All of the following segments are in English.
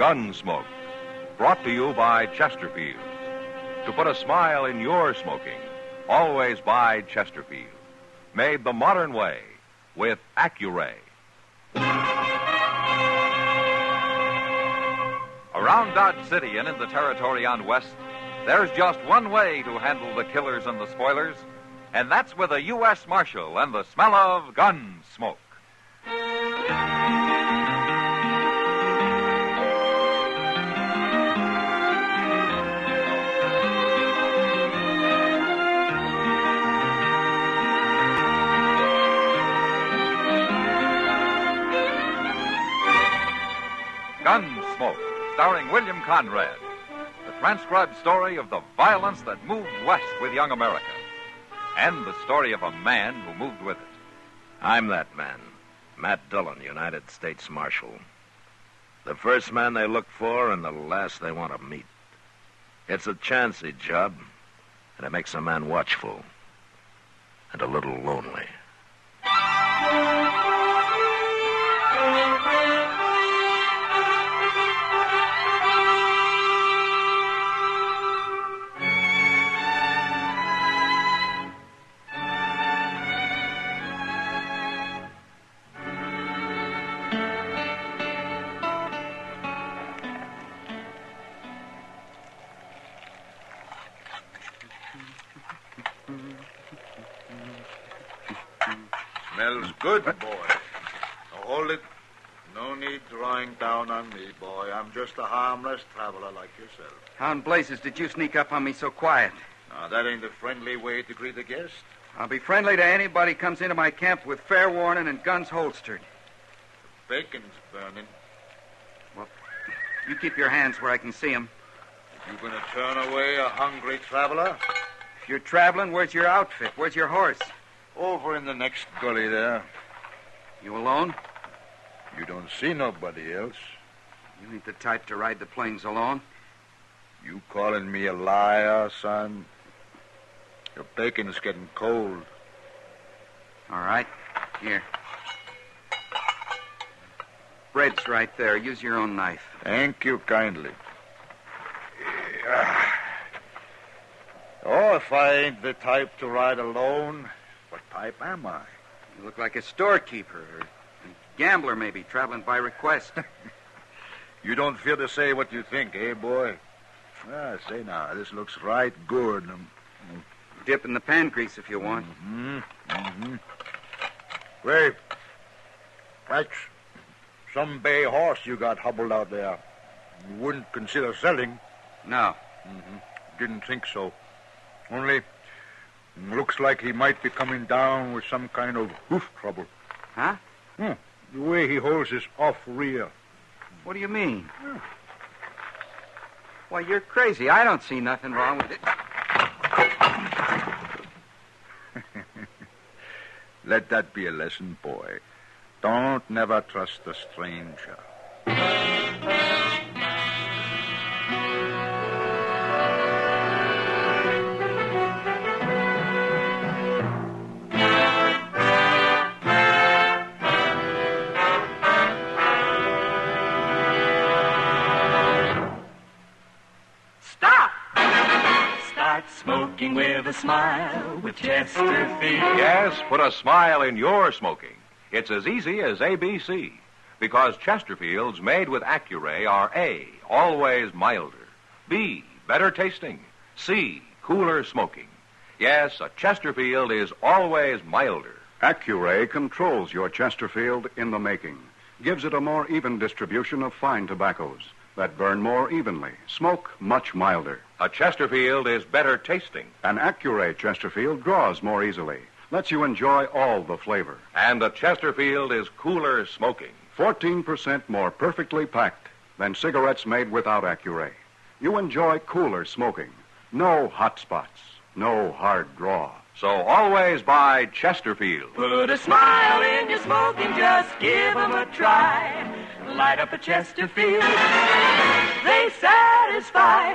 Gunsmoke, brought to you by Chesterfield. To put a smile in your smoking, always buy Chesterfield. Made the modern way with Accuray. Around Dodge City and in the territory on West, there's just one way to handle the killers and the spoilers, and that's with a U.S. Marshal and the smell of Gunsmoke. Gunsmoke, starring William Conrad. The transcribed story of the violence that moved west with young America. And the story of a man who moved with it. I'm that man, Matt Dillon, United States Marshal. The first man they look for and the last they want to meet. It's a chancy job, and it makes a man watchful and a little lonely. Smells good, boy. Now hold it. No need drawing down on me, boy. I'm just a harmless traveler like yourself. How in blazes did you sneak up on me so quiet? Now, that ain't the friendly way to greet a guest. I'll be friendly to anybody comes into my camp with fair warning and guns holstered. The bacon's burning. Well, you keep your hands where I can see them. You gonna turn away a hungry traveler? If you're traveling, where's your outfit? Where's your horse? Over in the next gully there. You alone? You don't see nobody else. You ain't the type to ride the plains alone. You calling me a liar, son? Your bacon's getting cold. All right. Here. Bread's right there. Use your own knife. Thank you kindly. Oh, if I ain't the type to ride alone, what type am I? You look like a storekeeper or a gambler, maybe, traveling by request. You don't fear to say what you think, eh, boy? Say now, this looks right good. Dip in the pan grease if you want. Wait, that's some bay horse you got hobbled out there. You wouldn't consider selling? No. Didn't think so. Only, looks like he might be coming down with some kind of hoof trouble. Huh? The way he holds his off rear. What do you mean? Why, you're crazy. I don't see nothing wrong with it. Let that be a lesson, boy. Don't never trust a stranger. Smoking with a smile with Chesterfield. Yes, put a smile in your smoking. It's as easy as ABC. Because Chesterfields made with Accuray are A, always milder. B, better tasting. C, cooler smoking. Yes, a Chesterfield is always milder. Accuray controls your Chesterfield in the making. Gives it a more even distribution of fine tobaccos that burn more evenly, smoke much milder. A Chesterfield is better tasting. An Accuray Chesterfield draws more easily, lets you enjoy all the flavor. And a Chesterfield is cooler smoking. 14% more perfectly packed than cigarettes made without Accuray. You enjoy cooler smoking. No hot spots, no hard draw. So always buy Chesterfield. Put a smile in your smoking, just give 'em a try. Light up a Chesterfield, they satisfy.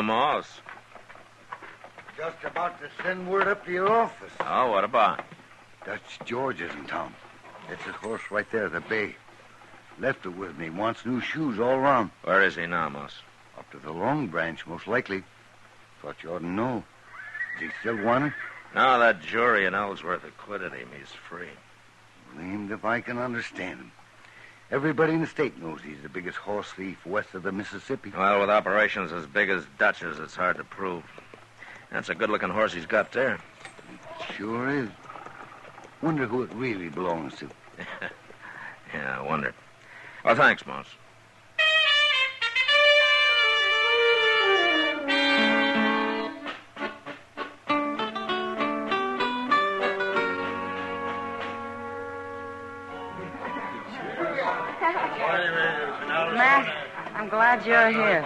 Moss. Just about to send word up to your office. Oh, what about? Dutch George is in town. That's his horse right there at the bay. Left it with me. Wants new shoes all around. Where is he now, Moss? Up to the Long Branch, most likely. Thought you ought to know. Is he still wanted? No, that jury in Ellsworth acquitted him. He's free. Blamed if I can understand him. Everybody in the state knows he's the biggest horse thief west of the Mississippi. Well, with operations as big as Dutch's, it's hard to prove. That's a good-looking horse he's got there. Sure is. Wonder who it really belongs to. Yeah, I wonder. Well, thanks, Moss. Matt, I'm glad you're here.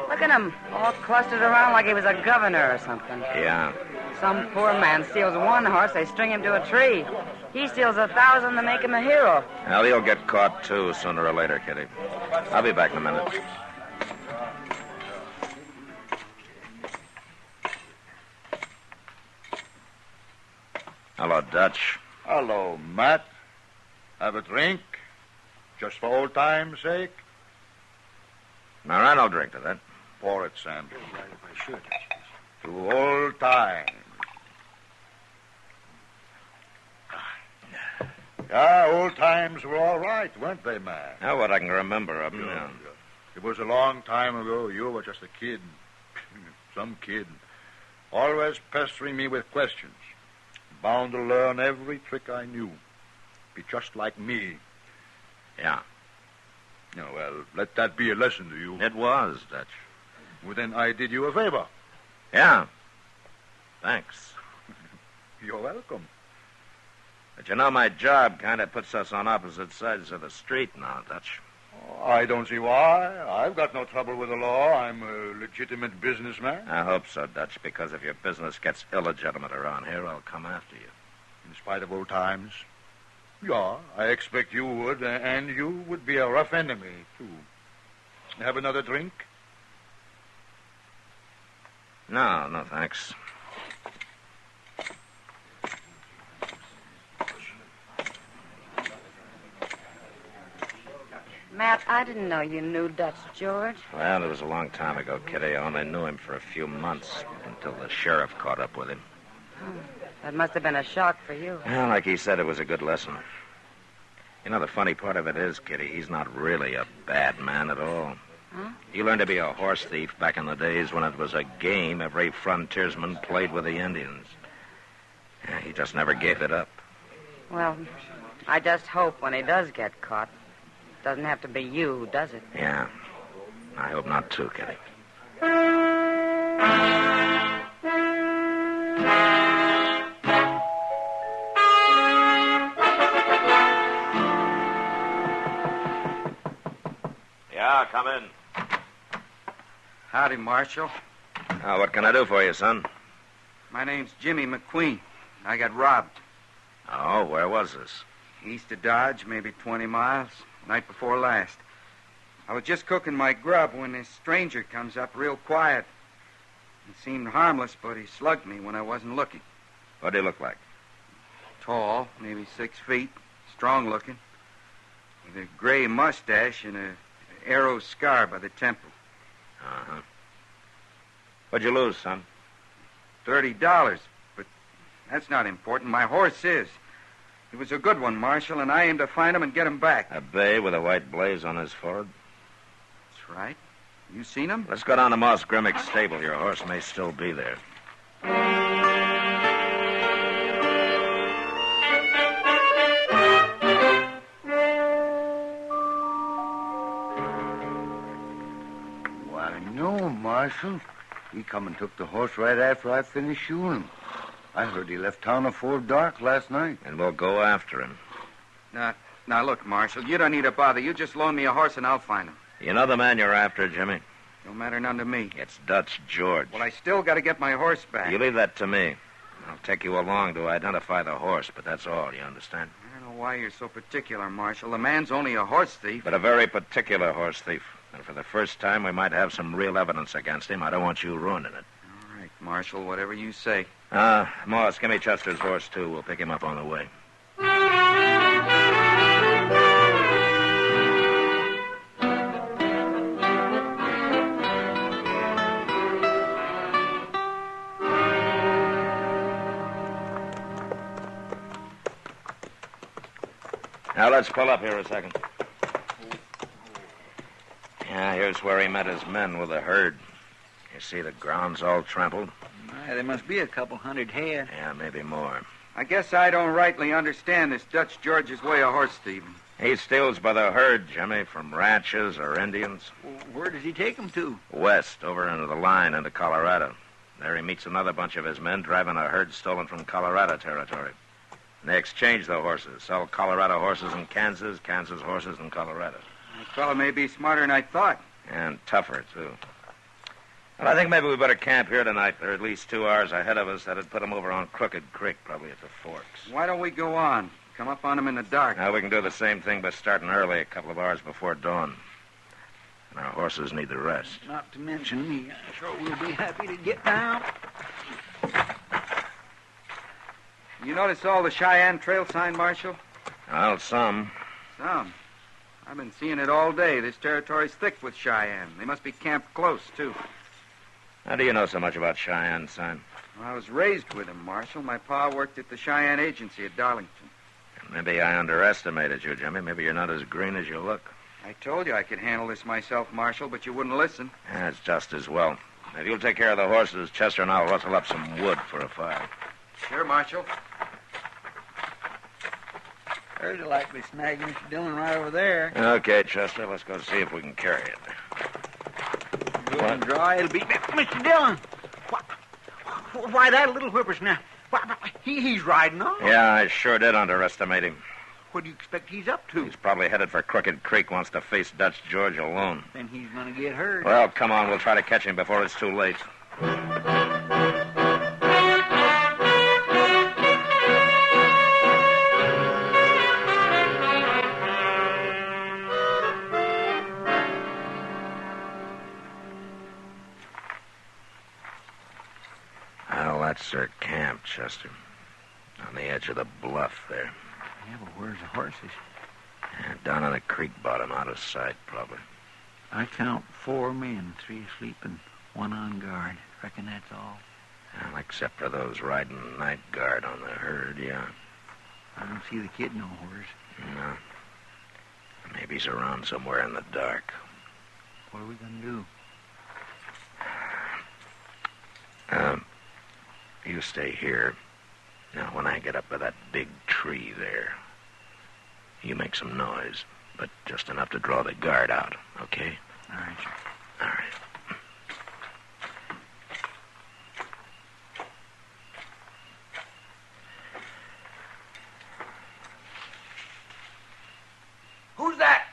Look at him, all clustered around like he was a governor or something. Yeah. Some poor man steals one horse, they string him to a tree. He steals 1,000 to make him a hero. Well, he'll get caught, too, sooner or later, Kitty. I'll be back in a minute. Hello, Dutch. Hello, Matt. Have a drink? Just for old time's sake? All right, I'll drink to that. Pour it, Sam. To old times. Yeah, old times were all right, weren't they, Matt? Now, what I can remember of them, yeah. It was a long time ago. You were just a kid. Some kid. Always pestering me with questions. Bound to learn every trick I knew. Be just like me. Yeah. Yeah, well, let that be a lesson to you. It was, Dutch. Well, then I did you a favor. Yeah. Thanks. You're welcome. But you know, my job kind of puts us on opposite sides of the street now, Dutch. Oh, I don't see why. I've got no trouble with the law. I'm a legitimate businessman. I hope so, Dutch, because if your business gets illegitimate around here, I'll come after you. In spite of old times. Yeah, I expect you would, and you would be a rough enemy, too. Have another drink? No, thanks. Matt, I didn't know you knew Dutch George. Well, it was a long time ago, Kitty. I only knew him for a few months until the sheriff caught up with him. That must have been a shock for you. Well, like he said, it was a good lesson. You know, the funny part of it is, Kitty, he's not really a bad man at all. Huh? He learned to be a horse thief back in the days when it was a game every frontiersman played with the Indians. Yeah, he just never gave it up. Well, I just hope when he does get caught, it doesn't have to be you who does it. Yeah. I hope not, too, Kitty. Yeah, come in. Howdy, Marshal. What can I do for you, son? My name's Jimmy McQueen. I got robbed. Oh, where was this? East of Dodge, maybe 20 miles. Night before last. I was just cooking my grub when this stranger comes up real quiet. He seemed harmless, but he slugged me when I wasn't looking. What did he look like? Tall, maybe 6 feet. Strong looking. With a gray mustache and a arrow scar by the temple. Uh-huh. What'd you lose, son? $30, but that's not important. My horse is. He was a good one, Marshal, and I aim to find him and get him back. A bay with a white blaze on his forehead? That's right. You seen him? Let's go down to Moss Grimmick's stable. Your horse may still be there. Why, no, Marshal. He come and took the horse right after I finished shoeing him. I heard he left town before dark last night. And we'll go after him. Now, look, Marshal, you don't need to bother. You just loan me a horse and I'll find him. You know the man you're after, Jimmy? Don't matter none to me. It's Dutch George. Well, I still got to get my horse back. You leave that to me. I'll take you along to identify the horse, but that's all, you understand? I don't know why you're so particular, Marshal. The man's only a horse thief. But a very particular horse thief. And for the first time, we might have some real evidence against him. I don't want you ruining it. All right, Marshal, whatever you say. Moss, give me Chester's horse, too. We'll pick him up on the way. Now, let's pull up here a second. Yeah, here's where he met his men with the herd. You see the ground's all trampled? There must be a couple hundred head. Yeah, maybe more. I guess I don't rightly understand this Dutch George's way of horse thieving. He steals by the herd, Jimmy, from ranches or Indians. Where does he take them to? West, over into the line into Colorado. There he meets another bunch of his men driving a herd stolen from Colorado territory. And they exchange the horses, sell Colorado horses in Kansas, Kansas horses in Colorado. That fellow may be smarter than I thought. And tougher, too. Well, I think maybe we better camp here tonight. They're at least 2 hours ahead of us. That'd put them over on Crooked Creek, probably at the Forks. Why don't we go on? Come up on them in the dark. Now, we can do the same thing by starting early, a couple of hours before dawn. And our horses need the rest. Not to mention me. I'm sure we'll be happy to get down. You notice all the Cheyenne Trail sign, Marshal? Well, some. Some. I've been seeing it all day. This territory's thick with Cheyenne. They must be camped close, too. How do you know so much about Cheyenne, son? Well, I was raised with them, Marshal. My pa worked at the Cheyenne Agency at Darlington. Maybe I underestimated you, Jimmy. Maybe you're not as green as you look. I told you I could handle this myself, Marshal, but you wouldn't listen. That's just as well. If you'll take care of the horses, Chester and I'll rustle up some wood for a fire. Sure, Marshal. There's a likely snag, Mr. Dillon, right over there. Okay, Chester, let's go see if we can carry it. Good and dry, it'll be... Mr. Dillon! Why, that little whippersnapper. He's riding on. Yeah, I sure did underestimate him. What do you expect he's up to? He's probably headed for Crooked Creek, wants to face Dutch George alone. Then he's going to get hurt. Well, come on, we'll try to catch him before it's too late. Well, that's their camp, Chester. On the edge of the bluff there. Yeah, but where's the horses? Yeah, down on the creek bottom, out of sight, probably. I count 4 men, 3 asleep and 1 on guard. Reckon that's all. Well, except for those riding night guard on the herd, yeah. I don't see the kid nowhere. No. Maybe he's around somewhere in the dark. What are we going to do? You stay here. Now, when I get up by that big tree there, you make some noise, but just enough to draw the guard out, okay? All right, sir. All right. Who's that?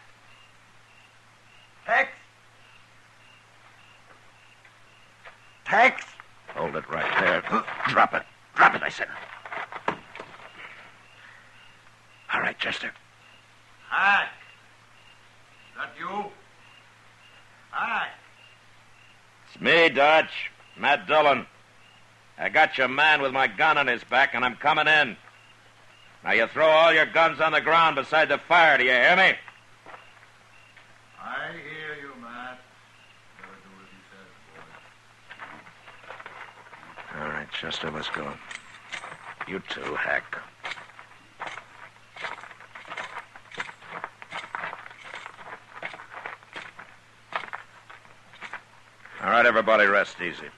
Tex? Tex? Hold it right there. Drop it. Drop it, I said. All right, Chester. Hi. Is that you? Hi. It's me, Dutch. Matt Dillon. I got your man with my gun on his back, and I'm coming in. Now, you throw all your guns on the ground beside the fire. Do you hear me? I hear you, Matt. Better do as he says, boy. All right, Chester, let's go. You too, Hack. All right, everybody, rest easy.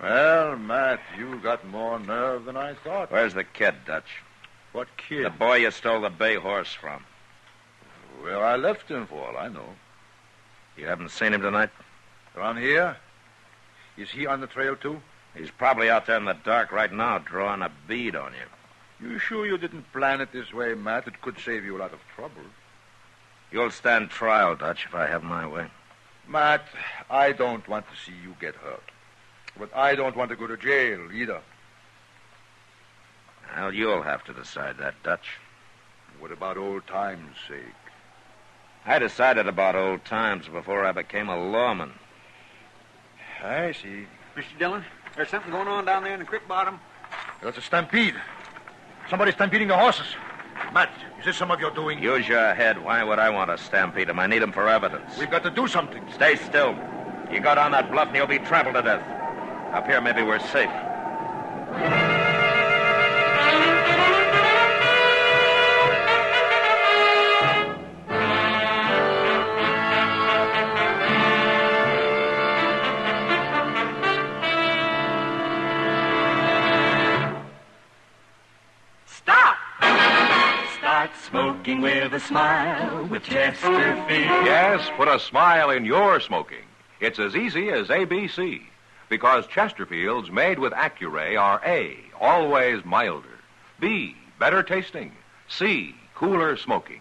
Well, Matt, you got more nerve than I thought. Where's the kid, Dutch? What kid? The boy you stole the bay horse from. Well, I left him for all I know. You haven't seen him tonight? Around here? Is he on the trail, too? He's probably out there in the dark right now, drawing a bead on you. You sure you didn't plan it this way, Matt? It could save you a lot of trouble. You'll stand trial, Dutch, if I have my way. Matt, I don't want to see you get hurt. But I don't want to go to jail, either. Well, you'll have to decide that, Dutch. What about old times' sake? I decided about old times before I became a lawman. I see. Mr. Dillon, there's something going on down there in the creek bottom. That's a stampede. Somebody's stampeding the horses. Matt, is this some of your doing? Use your head. Why would I want to stampede him? I need him for evidence. We've got to do something. Stay still. You go down that bluff and you'll be trampled to death. Up here, maybe we're safe. Smoking with a smile with Chesterfield. Yes, put a smile in your smoking. It's as easy as ABC. Because Chesterfields made with Accuray are A, always milder. B, better tasting. C, cooler smoking.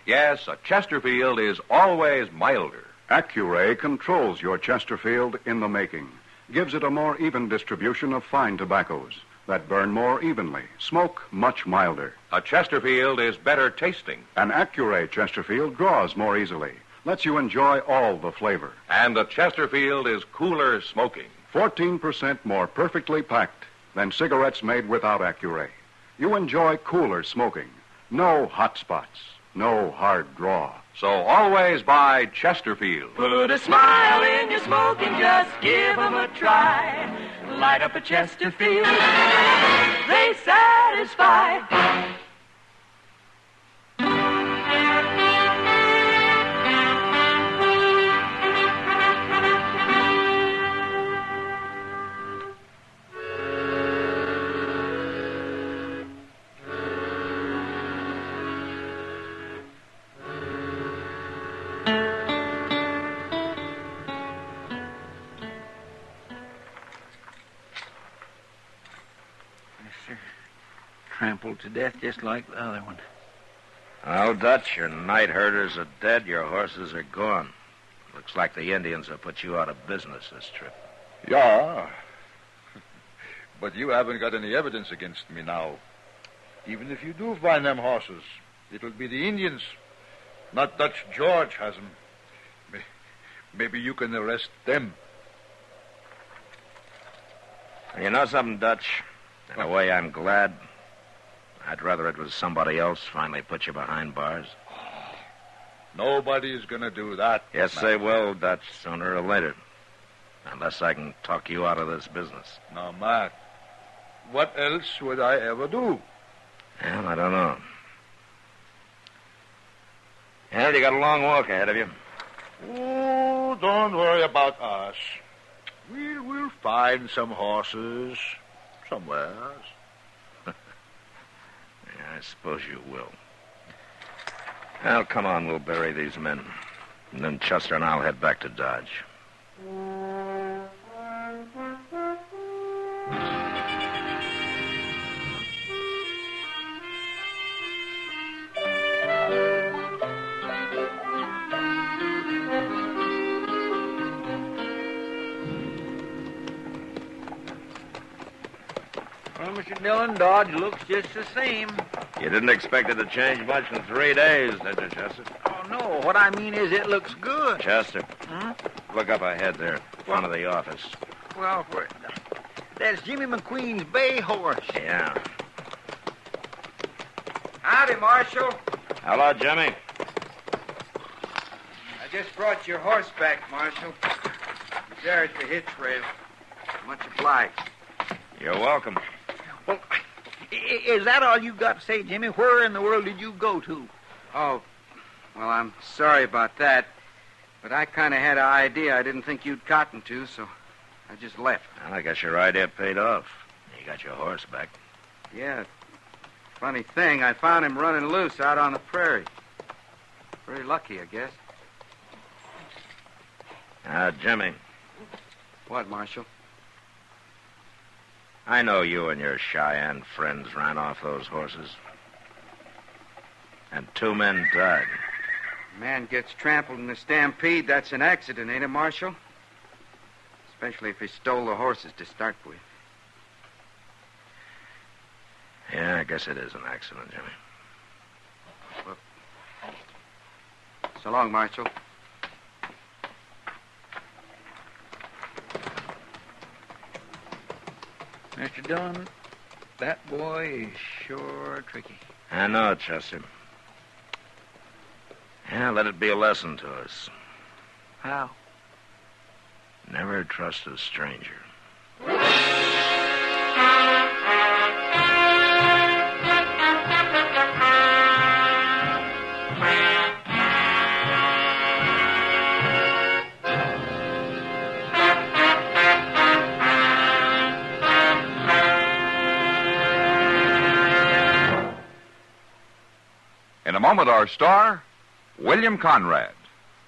Yes, a Chesterfield is always milder. Accuray controls your Chesterfield in the making, gives it a more even distribution of fine tobaccos that burn more evenly, smoke much milder. A Chesterfield is better tasting. An Accuray Chesterfield draws more easily, lets you enjoy all the flavor. And a Chesterfield is cooler smoking. 14% more perfectly packed than cigarettes made without Accuray. You enjoy cooler smoking. No hot spots, no hard draw. So always buy Chesterfield. Put a smile in your smoking, just give 'em a try. Light up a Chesterfield, they satisfy. Trampled to death just like the other one. Well, Dutch, your night herders are dead, your horses are gone. Looks like the Indians have put you out of business this trip. Yeah. But you haven't got any evidence against me now. Even if you do find them horses, it'll be the Indians. Not Dutch George has them. Maybe you can arrest them. You know something, Dutch? In a way, I'm glad. I'd rather it was somebody else finally put you behind bars. Nobody's going to do that. Yes, Matt. they will, Dutch, sooner or later. Unless I can talk you out of this business. Now, Matt, what else would I ever do? Well, I don't know. Well, you got a long walk ahead of you. Oh, don't worry about us. We'll find some horses somewhere. I suppose you will. Well, come on, we'll bury these men. And then Chester and I'll head back to Dodge. Well, Mr. Dillon, Dodge looks just the same. You didn't expect it to change much in 3 days, did you, Chester? Oh, no. What I mean is it looks good. Chester, Hmm? look up ahead there, in front of the office. Well, that's Jimmy McQueen's bay horse. Yeah. Howdy, Marshal. Hello, Jimmy. I just brought your horse back, Marshal. He's there at the hitch rail. Much obliged. You're welcome. Well, is that all you got to say, Jimmy? Where in the world did you go to? Oh, well, I'm sorry about that. But I kind of had an idea I didn't think you'd cotton to, so I just left. Well, I guess your idea paid off. You got your horse back. Yeah. Funny thing, I found him running loose out on the prairie. Very lucky, I guess. Jimmy, What, Marshal? I know you and your Cheyenne friends ran off those horses. And 2 men died. A man gets trampled in a stampede, that's an accident, ain't it, Marshal? Especially if he stole the horses to start with. Yeah, I guess it is an accident, Jimmy. So long, Marshal. Mr. Dillon, that boy is sure tricky. I know, Chester. Yeah, let it be a lesson to us. How? Never trust a stranger. In a moment, our star, William Conrad.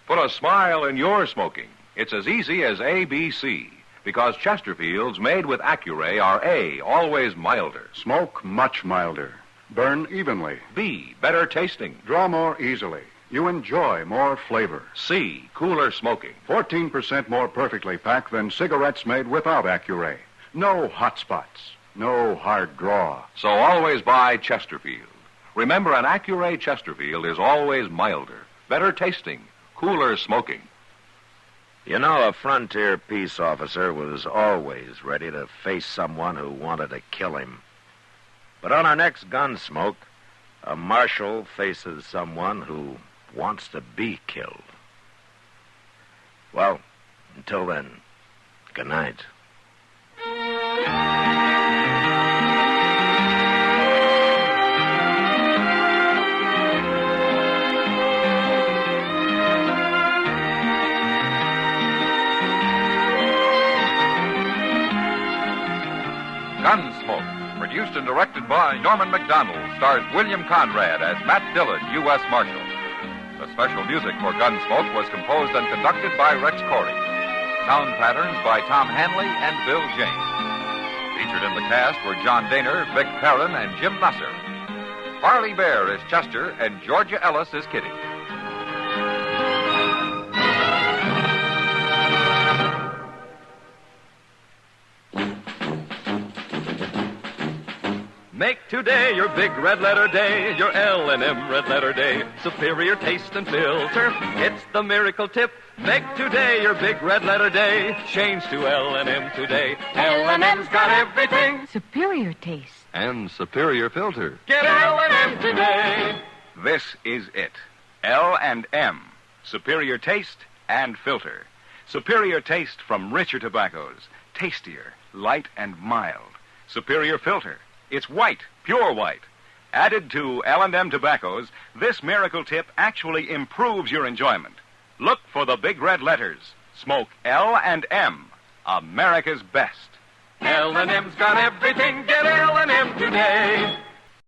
Put a smile in your smoking. It's as easy as ABC, because Chesterfields made with Accuray are A, always milder. Smoke much milder. Burn evenly. B, better tasting. Draw more easily. You enjoy more flavor. C, cooler smoking. 14% more perfectly packed than cigarettes made without Accuray. No hot spots. No hard draw. So always buy Chesterfield. Remember, an Accuray Chesterfield is always milder, better tasting, cooler smoking. You know, a frontier peace officer was always ready to face someone who wanted to kill him. But on our next Gunsmoke, a marshal faces someone who wants to be killed. Well, until then, good night. Gunsmoke, produced and directed by Norman MacDonald, stars William Conrad as Matt Dillon, U.S. Marshal. The special music for Gunsmoke was composed and conducted by Rex Corey. Sound patterns by Tom Hanley and Bill James. Featured in the cast were John Daner, Vic Perrin, and Jim Nusser. Harley Bear is Chester, and Georgia Ellis is Kitty. Make today your big red letter day, your L&M red letter day. Superior taste and filter, it's the miracle tip. Make today your big red letter day. Change to L&M today. L&M's got everything. Superior taste. And superior filter. Get L&M today. This is it. L&M. Superior taste and filter. Superior taste from richer tobaccos. Tastier, light and mild. Superior filter. It's white, pure white. Added to L&M tobaccos, this miracle tip actually improves your enjoyment. Look for the big red letters. Smoke L&M, America's best. L&M's got everything. Get L&M today.